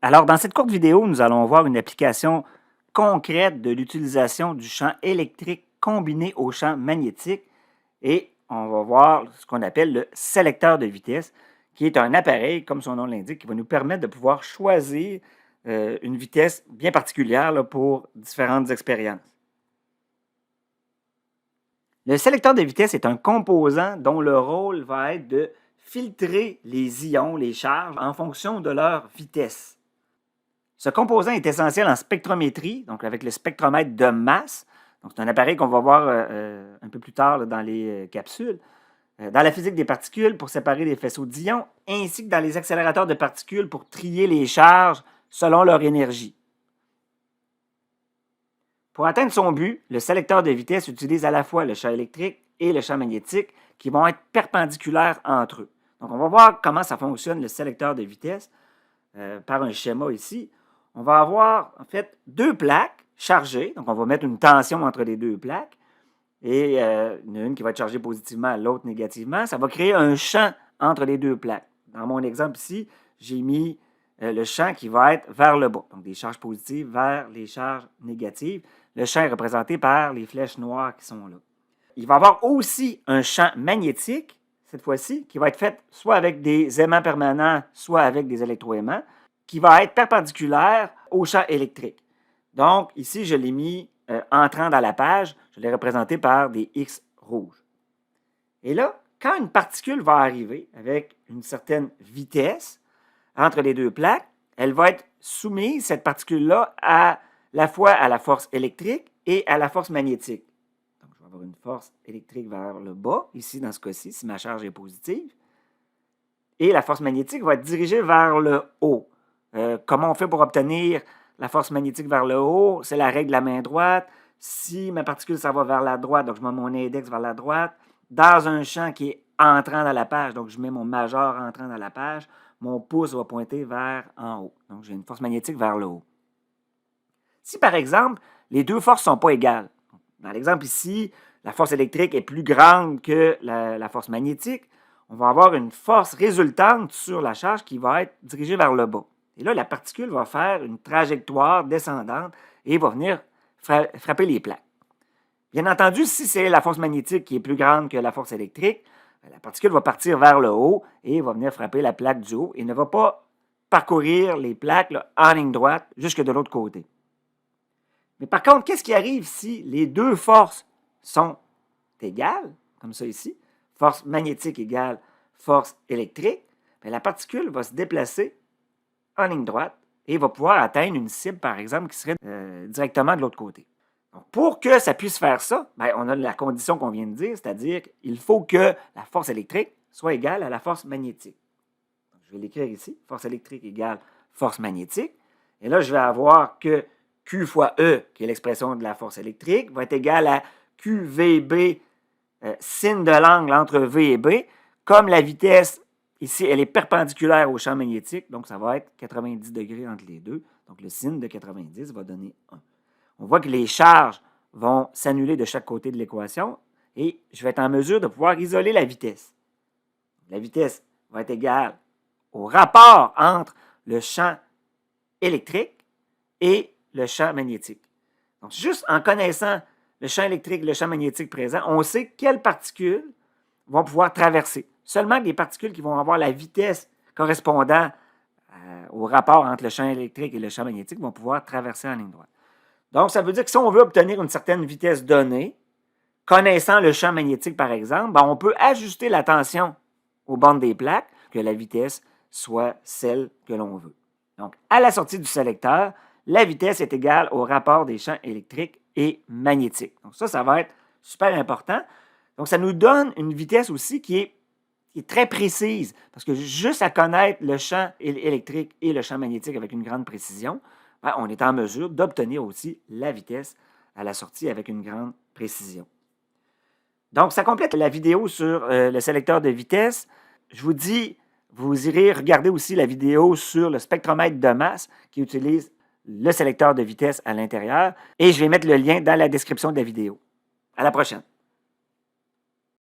Alors, dans cette courte vidéo, nous allons voir une application concrète de l'utilisation du champ électrique combiné au champ magnétique et on va voir ce qu'on appelle le sélecteur de vitesse, qui est un appareil, comme son nom l'indique, qui va nous permettre de pouvoir choisir une vitesse bien particulière là, pour différentes expériences. Le sélecteur de vitesse est un composant dont le rôle va être de filtrer les ions, les charges, en fonction de leur vitesse. Ce composant est essentiel en spectrométrie, donc avec le spectromètre de masse. Donc, c'est un appareil qu'on va voir un peu plus tard là, dans les capsules. Dans la physique des particules, pour séparer les faisceaux d'ions, ainsi que dans les accélérateurs de particules pour trier les charges selon leur énergie. Pour atteindre son but, le sélecteur de vitesse utilise à la fois le champ électrique et le champ magnétique qui vont être perpendiculaires entre eux. Donc, on va voir comment ça fonctionne le sélecteur de vitesse par un schéma ici. On va avoir en fait deux plaques chargées. Donc, on va mettre une tension entre les deux plaques. Et une qui va être chargée positivement, l'autre négativement. Ça va créer un champ entre les deux plaques. Dans mon exemple ici, j'ai mis le champ qui va être vers le bas. Donc, des charges positives vers les charges négatives. Le champ est représenté par les flèches noires qui sont là. Il va y avoir aussi un champ magnétique, cette fois-ci, qui va être fait soit avec des aimants permanents, soit avec des électroaimants, qui va être perpendiculaire au champ électrique. Donc, ici, je l'ai mis entrant dans la page, je l'ai représenté par des X rouges. Et là, quand une particule va arriver avec une certaine vitesse entre les deux plaques, elle va être soumise, cette particule-là, à la fois à la force électrique et à la force magnétique. Donc, je vais avoir une force électrique vers le bas, ici dans ce cas-ci, si ma charge est positive. Et la force magnétique va être dirigée vers le haut. Comment on fait pour obtenir la force magnétique vers le haut? C'est la règle de la main droite. Si ma particule s'en va vers la droite, donc je mets mon index vers la droite, dans un champ qui est entrant dans la page, donc je mets mon majeur entrant dans la page, mon pouce va pointer vers en haut. Donc, j'ai une force magnétique vers le haut. Si, par exemple, les deux forces ne sont pas égales, dans l'exemple ici, la force électrique est plus grande que la force magnétique, on va avoir une force résultante sur la charge qui va être dirigée vers le bas. Et là, la particule va faire une trajectoire descendante et va venir frapper les plaques. Bien entendu, si c'est la force magnétique qui est plus grande que la force électrique, la particule va partir vers le haut et va venir frapper la plaque du haut et ne va pas parcourir les plaques là, en ligne droite jusque de l'autre côté. Mais par contre, qu'est-ce qui arrive si les deux forces sont égales, comme ça ici, force magnétique égale force électrique, bien, la particule va se déplacer en ligne droite et va pouvoir atteindre une cible, par exemple, qui serait directement de l'autre côté. Donc, pour que ça puisse faire ça, bien, on a la condition qu'on vient de dire, c'est-à-dire qu'il faut que la force électrique soit égale à la force magnétique. Donc, je vais l'écrire ici, force électrique égale force magnétique. Et là, je vais avoir que Q fois E, qui est l'expression de la force électrique, va être égale à QVB, signe de l'angle entre V et B. Comme la vitesse, ici, elle est perpendiculaire au champ magnétique, donc ça va être 90 degrés entre les deux. Donc, le signe de 90 va donner 1. On voit que les charges vont s'annuler de chaque côté de l'équation et je vais être en mesure de pouvoir isoler la vitesse. La vitesse va être égale au rapport entre le champ électrique et le champ magnétique. Donc, juste en connaissant le champ électrique et le champ magnétique présent, on sait quelles particules vont pouvoir traverser. Seulement des particules qui vont avoir la vitesse correspondant au rapport entre le champ électrique et le champ magnétique vont pouvoir traverser en ligne droite. Donc, ça veut dire que si on veut obtenir une certaine vitesse donnée, connaissant le champ magnétique par exemple, bien, on peut ajuster la tension aux bornes des plaques, que la vitesse soit celle que l'on veut. Donc, à la sortie du sélecteur, la vitesse est égale au rapport des champs électriques et magnétiques. Donc, ça va être super important. Donc, ça nous donne une vitesse aussi qui est très précise, parce que juste à connaître le champ électrique et le champ magnétique avec une grande précision, bien, on est en mesure d'obtenir aussi la vitesse à la sortie avec une grande précision. Donc, ça complète la vidéo sur le sélecteur de vitesse. Je vous dis, vous irez regarder aussi la vidéo sur le spectromètre de masse qui utilise le sélecteur de vitesse à l'intérieur et je vais mettre le lien dans la description de la vidéo. À la prochaine.